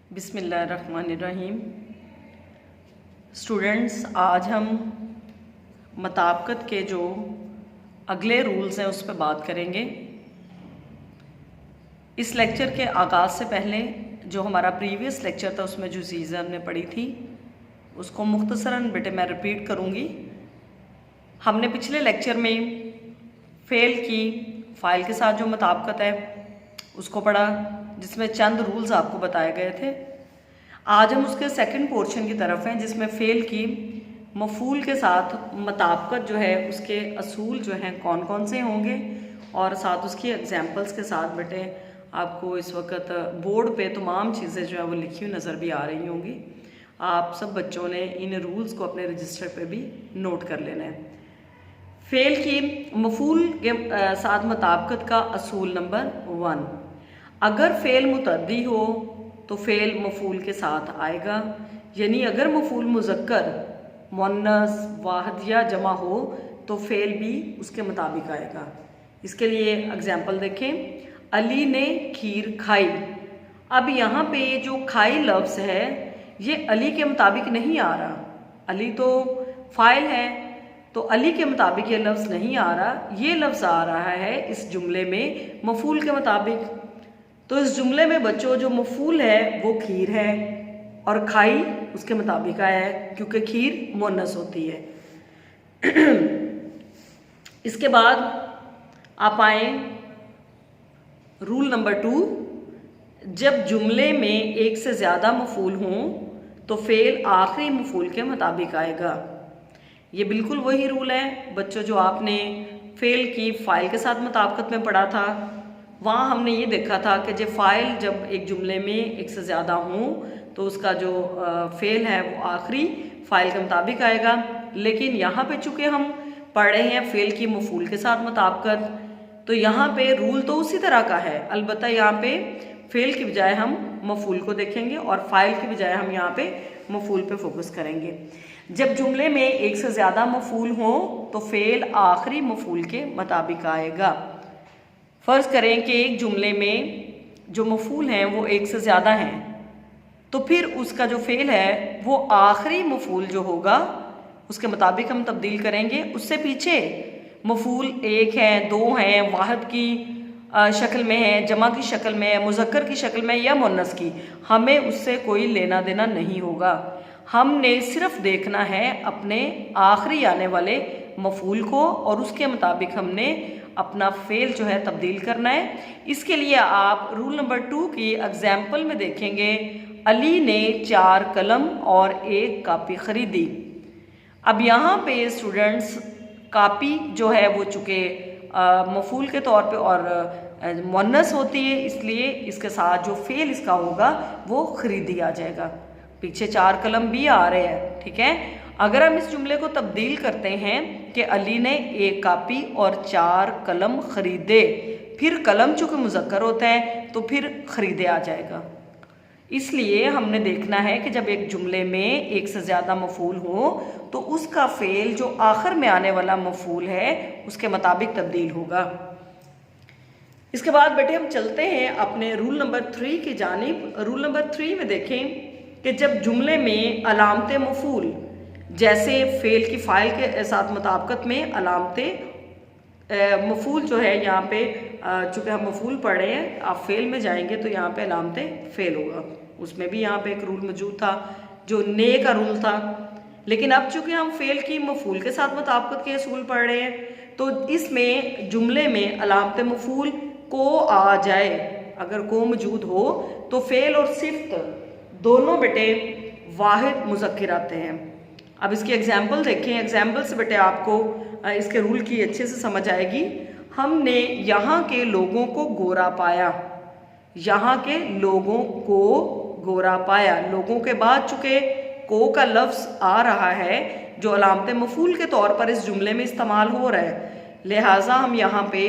बिस्मिल्लाहिर्रहमानिर्रहीम। स्टूडेंट्स, आज हम मुताबिकत के जो अगले रूल्स हैं उस पर बात करेंगे। इस लेक्चर के आगाज़ से पहले जो हमारा प्रीवियस लेक्चर था उसमें जो चीज़ें हमने पढ़ी थी उसको मुख्तसरन बेटे मैं रिपीट करूँगी। हमने पिछले लेक्चर में फ़ेल की फ़ाइल के साथ जो मुताबिकत है उसको पढ़ा, जिसमें चंद रूल्स आपको बताए गए थे। आज हम उसके सेकंड पोर्शन की तरफ हैं जिसमें फ़ेल की मफ़ूल के साथ मुताबिकत जो है उसके असूल जो हैं कौन कौन से होंगे और साथ उसकी एग्जांपल्स के साथ बेटे आपको इस वक्त बोर्ड पे तमाम चीज़ें जो है वो लिखी हुई नज़र भी आ रही होंगी। आप सब बच्चों ने इन रूल्स को अपने रजिस्टर पे भी नोट कर लेना है। फ़ेल की मफ़ूल के साथ मुताबिकत का असूल नंबर 1, अगर फ़ेल मुतअद्दी हो तो फ़ेल मफ़ूल के साथ आएगा, यानी अगर मफ़ूल मुज़क्कर, मुअन्नस, वाहिद या जमा हो तो फ़ेल भी उसके मुताबिक आएगा। इसके लिए एग्जाम्पल देखें, अली ने खीर खाई। अब यहाँ पे जो खाई लफ्ज़ है ये अली के मुताबिक नहीं आ रहा, अली तो फ़ाइल है तो अली के मुताबिक ये लफ्ज़ नहीं आ रहा, ये लफ्ज़ आ रहा है इस जुमले में मफ़ूल के मुताबिक। तो इस जुमले में बच्चों जो मफ़ूल है वो खीर है और खाई उसके मुताबिक आया है क्योंकि खीर मुअन्नस होती है। इसके बाद आप आए रूल नंबर 2, जब जुमले में एक से ज़्यादा मफ़ूल हों तो फ़ेल आखिरी मफ़ूल के मुताबिक आएगा। ये बिल्कुल वही रूल है बच्चों जो आपने फ़ेल की फ़ाइल के साथ मुताबिकत में पढ़ा था। वहाँ हमने ये देखा था कि जब फ़ाइल जब एक जुमले में एक से ज़्यादा हों तो उसका जो फ़ेल है वो आखिरी फ़ाइल के मुताबिक आएगा। लेकिन यहाँ पे चूँकि हम पढ़ रहे हैं फ़ेल की मफ़ूल के साथ मुताबिकत, तो यहाँ पे रूल तो उसी तरह का है, अलबत्ता यहाँ पे फ़ेल की बजाय हम मफ़ूल को देखेंगे और फ़ाइल की बजाय हम यहाँ पे मफ़ूल पे फोकस करेंगे। जब जुमले में एक से ज़्यादा मफ़ूल हो तो फ़ेल आखिरी मफ़ूल के मुताबिक आएगा। फ़र्ज़ करें कि एक जुमले में जो मफ़ूल हैं वो एक से ज़्यादा हैं तो फिर उसका जो फ़ेल है वो आखिरी मफ़ूल जो होगा उसके मुताबिक हम तब्दील करेंगे। उससे पीछे मफ़ूल एक हैं, दो हैं, वाहिद की शक्ल में है, जमा की शक्ल में है, मुज़क्कर की शक्ल में या मुअन्नस की, हमें उससे कोई लेना देना नहीं होगा। हमने सिर्फ देखना है अपने आखिरी आने वाले मफ़ूल को और उसके मुताबिक हमने अपना फ़ेल जो है तब्दील करना है। इसके लिए आप रूल नंबर 2 की एग्जाम्पल में देखेंगे, अली ने 4 कलम और 1 कापी ख़रीदी। अब यहाँ पे स्टूडेंट्स कापी जो है वो चूँकि मफ़ूल के तौर पे और मुअन्नस होती है, इसलिए इसके साथ जो फ़ेल इसका होगा वो ख़रीदी आ जाएगा। पीछे 4 कलम भी आ रहे हैं, ठीक है। अगर हम इस जुमले को तब्दील करते हैं कि अली ने 1 कापी और 4 कलम ख़रीदे, फिर कलम चूँकि मुज़क्कर होता है तो फिर ख़रीदे आ जाएगा। इसलिए हमने देखना है कि जब एक जुमले में एक से ज़्यादा मफ़ूल हो तो उसका फ़ेल जो आखिर में आने वाला मफ़ूल है उसके मुताबिक तब्दील होगा। इसके बाद बेटे हम चलते हैं अपने रूल नंबर 3 की जानिब। रूल नंबर 3 में देखें कि जब जुमले में अलामत मफ़ूल, जैसे फ़ेल की फ़ाइल के साथ मुताबिकत में अलामत मफ़ूल जो है, यहाँ पे चूँकि हम मफ़ूल पढ़ रहे हैं, आप फ़ेल में जाएंगे तो यहाँ पे अलामत फ़ेल होगा। उसमें भी यहाँ पे एक रूल मौजूद था जो ने का रूल था, लेकिन अब चूँकि हम फ़ेल की मफ़ूल के साथ मुताबिकत के असूल पढ़ रहे हैं तो इसमें जुमले में अलामत मफ़ूल को आ जाए, अगर को मौजूद हो तो फ़ेल और सिफ्त दोनों बेटे वाहिद मुज़क्किर आते हैं। अब इसकी एग्जाम्पल देखें, एग्जाम्पल से बेटे आपको इसके रूल की अच्छे से समझ आएगी। हमने यहाँ के लोगों को गोरा पाया, यहाँ के लोगों को गोरा पाया, लोगों के बाद चूँकि को का लफ्ज़ आ रहा है जो अलामत मफ़ूल के तौर पर इस जुमले में इस्तेमाल हो रहा है, लिहाजा हम यहाँ पे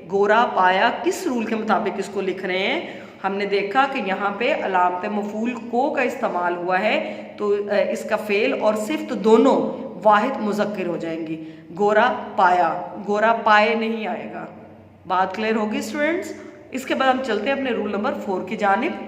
गोरा पाया किस रूल के मुताबिक इसको लिख रहे हैं। हमने देखा कि यहाँ पे अलामत मफ़ूल को का इस्तेमाल हुआ है तो इसका फ़ेल और सिफ्त दोनों वाहिद मुज़क्किर हो जाएंगी। गोरा पाया, गोरा पाए नहीं आएगा। बात क्लियर होगी स्टूडेंट्स। इसके बाद हम चलते हैं अपने रूल नंबर 4 की जानिब।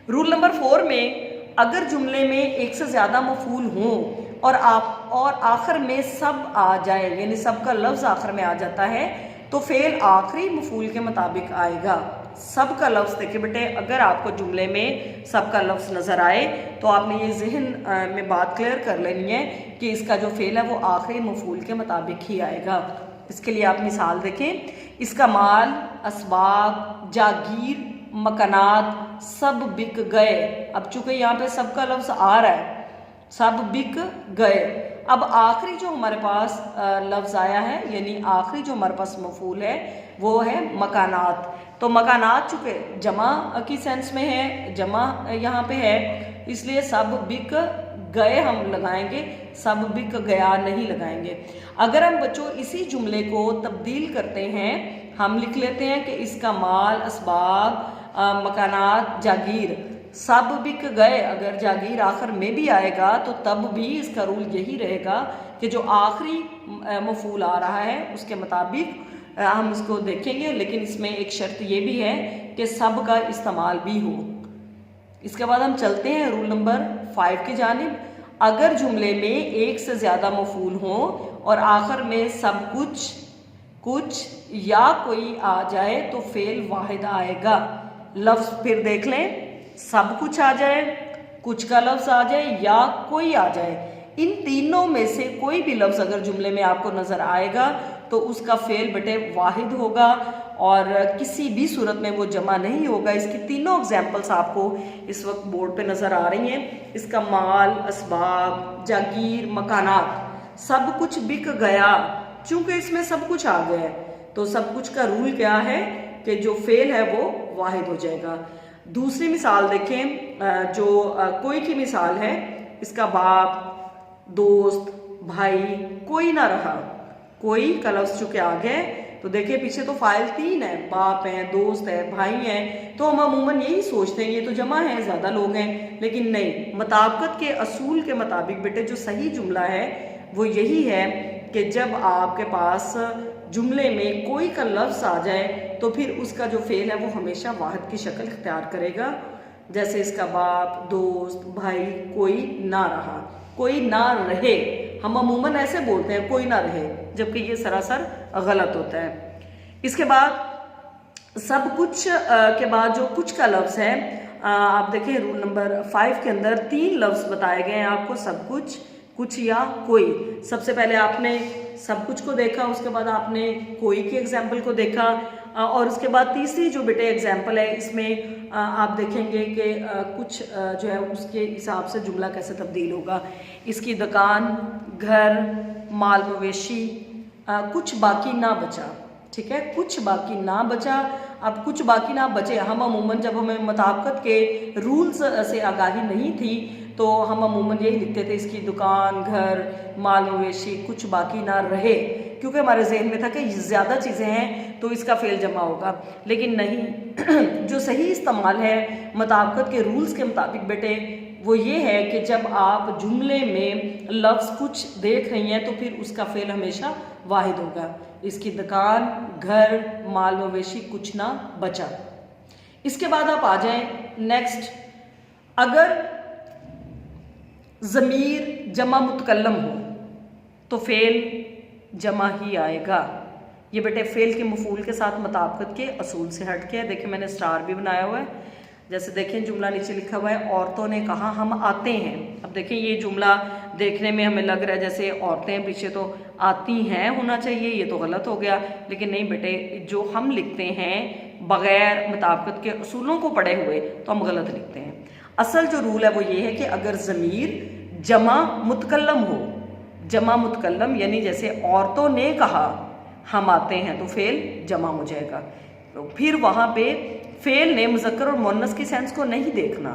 रूल नंबर 4 में अगर जुमले में एक से ज़्यादा मफूल हों और आखिर में सब आ जाए, यानी सब का लफ्ज़ आखिर में आ जाता है, तो फेल आखिरी मफूल के मुताबिक आएगा। सब का लफ्ज़ देखिए बेटे, अगर आपको जुमले में सब का लफ्ज़ नज़र आए तो आपने ये जहन में बात क्लियर कर लेनी है कि इसका जो फेल है वो आखिरी मफूल के मुताबिक ही आएगा। इसके लिए आप मिसाल देखें, इसका माल, असबाब, जागीर, मकानात सब बिक गए। अब चूंकि यहाँ पे सब का लफ्ज़ आ रहा है, सब बिक गए। अब आखिरी जो हमारे पास लफ्ज़ आया है, यानी आखिरी जो हमारे पास मफूल है वो है मकानात। तो मकानात चूँकि जमा की सेंस में है, जमा यहाँ पे है, इसलिए सब बिक गए हम लगाएंगे, सब बिक गया नहीं लगाएंगे। अगर हम बच्चों इसी जुमले को तब्दील करते हैं, हम लिख लेते हैं कि इसका माल, असबाब, मकानात, जागीर सब बिक गए। अगर जागीर आखिर में भी आएगा तो तब भी इसका रूल यही रहेगा कि जो आखिरी मफूल आ रहा है उसके मुताबिक हम इसको देखेंगे, लेकिन इसमें एक शर्त ये भी है कि सब का इस्तेमाल भी हो। इसके बाद हम चलते हैं रूल नंबर 5 की जानिब। अगर जुमले में एक से ज़्यादा मफूल हों और आखिर में सब कुछ, कुछ या कोई आ जाए तो फेल वाहिद आएगा। लफ्ज़ फिर देख लें, सब कुछ आ जाए, कुछ का लफ्ज़ आ जाए या कोई आ जाए, इन तीनों में से कोई भी लफ्ज़ अगर जुमले में आपको नज़र आएगा तो उसका फेल बेटे वाहिद होगा और किसी भी सूरत में वो जमा नहीं होगा। इसकी तीनों एग्जाम्पल्स आपको इस वक्त बोर्ड पे नज़र आ रही हैं। इसका माल, असबाब, जागीर, मकानात सब कुछ बिक गया। चूंकि इसमें सब कुछ आ गया है तो सब कुछ का रूल क्या है कि जो फेल है वो वाहिद हो जाएगा। दूसरी मिसाल देखें, जो कोई की मिसाल है, इसका बाप, दोस्त, भाई, कोई ना रहा। कोई का लफ्ज़ चूंकि आ गए तो देखिए पीछे तो फाइल 3 है, बाप है, दोस्त है, भाई है, तो हम अमूमन यही सोचते हैं ये तो जमा है, ज़्यादा लोग हैं, लेकिन नहीं। मुताबिकत के असूल के मुताबिक बेटे जो सही जुमला है वो यही है कि जब आपके पास जुमले में कोई का लफ्ज़ आ जाए तो फिर उसका जो फेल है वो हमेशा वाहिद की शक्ल इख्तियार करेगा। जैसे इसका बाप, दोस्त, भाई, कोई ना रहा, कोई ना रहे। हम अमूमन ऐसे बोलते हैं कोई ना रहे, जबकि ये सरासर गलत होता है। इसके बाद सब कुछ के बाद जो कुछ का लफ्ज़ है, आप देखें रूल नंबर 5 के अंदर 3 लफ्ज़ बताए गए हैं आपको, सब कुछ, कुछ या कोई। सबसे पहले आपने सब कुछ को देखा, उसके बाद आपने कोई के एग्जाम्पल को देखा, और उसके बाद तीसरी जो बेटे एग्जाम्पल है इसमें आप देखेंगे कि कुछ जो है उसके हिसाब से जुमला कैसे तब्दील होगा। इसकी दुकान, घर, माल मवेशी, कुछ बाकी ना बचा। ठीक है, कुछ बाकी ना बचा। अब कुछ बाकी ना बचे, हम अमूमन जब हमें मुताबिकत के रूल्स से आगाही नहीं थी तो हम अमूमन यही लिखते थे, इसकी दुकान, घर, माल मवेशी, कुछ बाकी ना रहे, क्योंकि हमारे जहन में था कि ज़्यादा चीज़ें हैं तो इसका फेल जमा होगा। लेकिन नहीं, जो सही इस्तेमाल है मुताबिकत के रूल्स के मुताबिक बेटे वो ये है कि जब आप जुमले में लफ्ज़ कुछ देख रही हैं तो फिर उसका फेल हमेशा वाहिद होगा। इसकी दुकान, घर, माल मवेशी, कुछ ना बचा। इसके बाद आप आ जाएं नेक्स्ट, अगर ज़मीर जमा मुतकल्लम हो तो फेल जमा ही आएगा। ये बेटे फेल के मफूल के साथ मुताबिकत के असूल से हट के है। देखिए मैंने स्टार भी बनाया हुआ है। जैसे देखें जुमला नीचे लिखा हुआ है, औरतों ने कहा हम आते हैं। अब देखें ये जुमला देखने में हमें लग रहा है जैसे औरतें, पीछे तो आती हैं होना चाहिए, ये तो गलत हो गया। लेकिन नहीं बेटे, जो हम लिखते हैं बग़ैर मुताबिकत के असूलों को पढ़े हुए तो हम गलत लिखते हैं। असल जो रूल है वो ये है कि अगर ज़मीर जमा मुतकल्लम हो, जमा मुतकल्लम यानी जैसे औरतों ने कहा हम आते हैं, तो फेल जमा हो जाएगा। तो फिर वहाँ पे फेल ने मुज़क्कर और मुअन्नस की सेंस को नहीं देखना,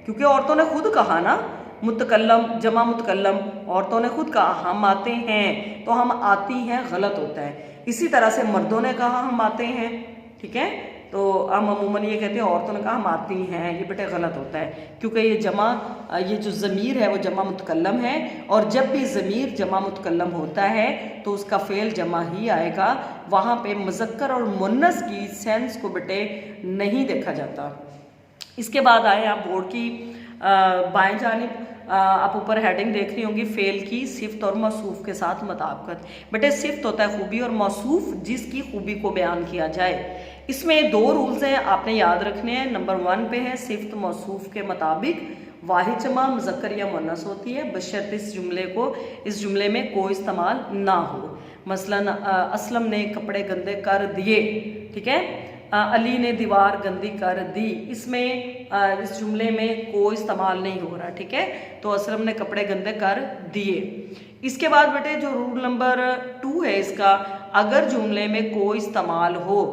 क्योंकि औरतों ने खुद कहा ना, मुतकल्लम जमा मुतकल्लम, औरतों ने खुद कहा हम आते हैं, तो हम आती हैं गलत होता है। इसी तरह से मर्दों ने कहा हम आते हैं, ठीक है, तो हम अमूमन ये कहते हैं औरतों ने कहा हम आती हैं, ये बेटे गलत होता है, क्योंकि ये जमा, ये जो ज़मीर है वो जमा मुतकल्लम है, और जब भी ज़मीर जमा मुतकल्लम होता है तो उसका फ़ेल जमा ही आएगा। वहाँ पे मुज़क्कर और मुअन्नस की सेंस को बेटे नहीं देखा जाता। इसके बाद आए आप बोर्ड की बाएं जानिब, आप ऊपर हेडिंग देख रही होंगी, फेल की सिफ्त और मौसूफ के साथ मुताबिकत। बेटे सिफ्त होता है खूबी और मौसूफ जिसकी खूबी को बयान किया जाए। इसमें दो रूल्स हैं, आपने याद रखने हैं। नंबर 1 पे है सिफ्त मौसूफ के मुताबिक वाहिद जमा मुज़क्कर या मुन्नस होती है, बशर्ते इस जुमले में कोई इस्तेमाल ना हो। मसलन असलम ने कपड़े गंदे कर दिए, ठीक है। अली ने दीवार गंदी कर दी, इसमें इस जुमले में कोई इस्तेमाल नहीं हो रहा, ठीक है। तो असलम ने कपड़े गंदे कर दिए। इसके बाद बेटे जो रूल नंबर 2 है इसका, अगर जुमले में कोई इस्तेमाल हो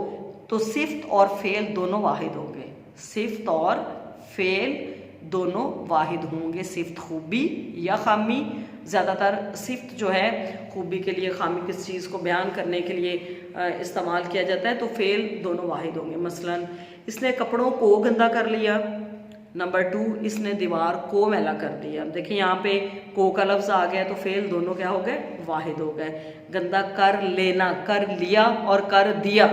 तो सिफ्त और फेल दोनों वाहिद होंगे। सिफ्त और फेल दोनों वाहिद होंगे। सिफ्त खूबी या खामी, ज़्यादातर सिफ्त जो है खूबी के लिए, खामी किस चीज़ को बयान करने के लिए इस्तेमाल किया जाता है, तो फेल दोनों वाहिद होंगे। मसलन इसने कपड़ों को गंदा कर लिया। नंबर 2, इसने दीवार को मैला कर दिया। देखिए यहाँ पे को का लफ्ज़ आ गया तो फेल दोनों क्या हो गए, वाहिद हो गए। गंदा कर लेना, कर लिया और कर दिया,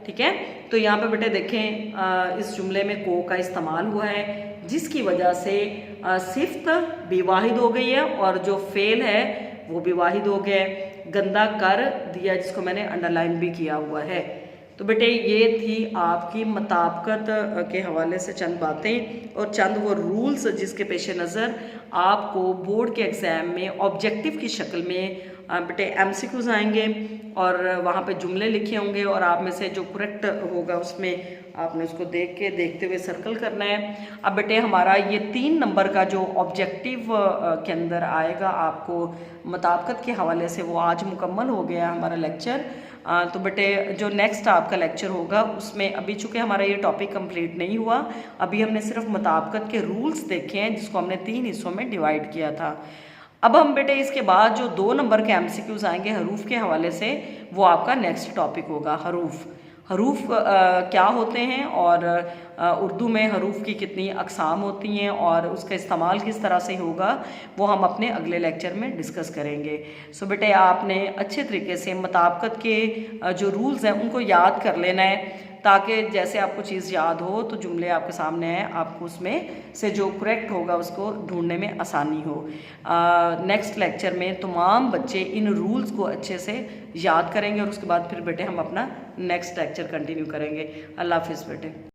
ठीक है। तो यहाँ पे बेटे देखें इस जुमले में को का इस्तेमाल हुआ है, जिसकी वजह से सिफ्त भी वाहिद हो गई है और जो फेल है वो भी वाहिद हो गया है। गंदा कर दिया, जिसको मैंने अंडरलाइन भी किया हुआ है। तो बेटे ये थी आपकी मुताबिकत के हवाले से चंद बातें और चंद वो रूल्स जिसके पेश नज़र आपको बोर्ड के एग्ज़ाम में ऑब्जेक्टिव की शक्ल में बेटे MCQs आएंगे और वहाँ पे जुमले लिखे होंगे और आप में से जो करेक्ट होगा उसमें आपने उसको देखते हुए सर्कल करना है। अब बेटे हमारा ये 3 नंबर का जो ऑब्जेक्टिव के अंदर आएगा आपको मुताबिकत के हवाले से, वो आज मुकम्मल हो गया हमारा लेक्चर। तो बेटे जो नेक्स्ट आपका लेक्चर होगा उसमें, अभी चूँकि हमारा ये टॉपिक कंप्लीट नहीं हुआ, अभी हमने सिर्फ मुताबिकत के रूल्स देखे हैं जिसको हमने 3 हिस्सों में डिवाइड किया था। अब हम बेटे इसके बाद जो 2 नंबर के MCQs आएंगे हरूफ के हवाले से, वो आपका नेक्स्ट टॉपिक होगा। हरूफ क्या होते हैं और उर्दू में हरूफ की कितनी अक़साम होती हैं और उसका इस्तेमाल किस तरह से होगा, वो हम अपने अगले लेक्चर में डिस्कस करेंगे। सो बेटे आपने अच्छे तरीके से मुताबिकत के जो रूल्स हैं उनको याद कर लेना है, ताकि जैसे आपको चीज़ याद हो तो जुमले आपके सामने आए, आपको उसमें से जो करेक्ट होगा उसको ढूंढने में आसानी हो। नेक्स्ट लेक्चर में तमाम बच्चे इन रूल्स को अच्छे से याद करेंगे और उसके बाद फिर बेटे हम अपना नेक्स्ट लेक्चर कंटिन्यू करेंगे। अल्लाह हाफिज़ बेटे।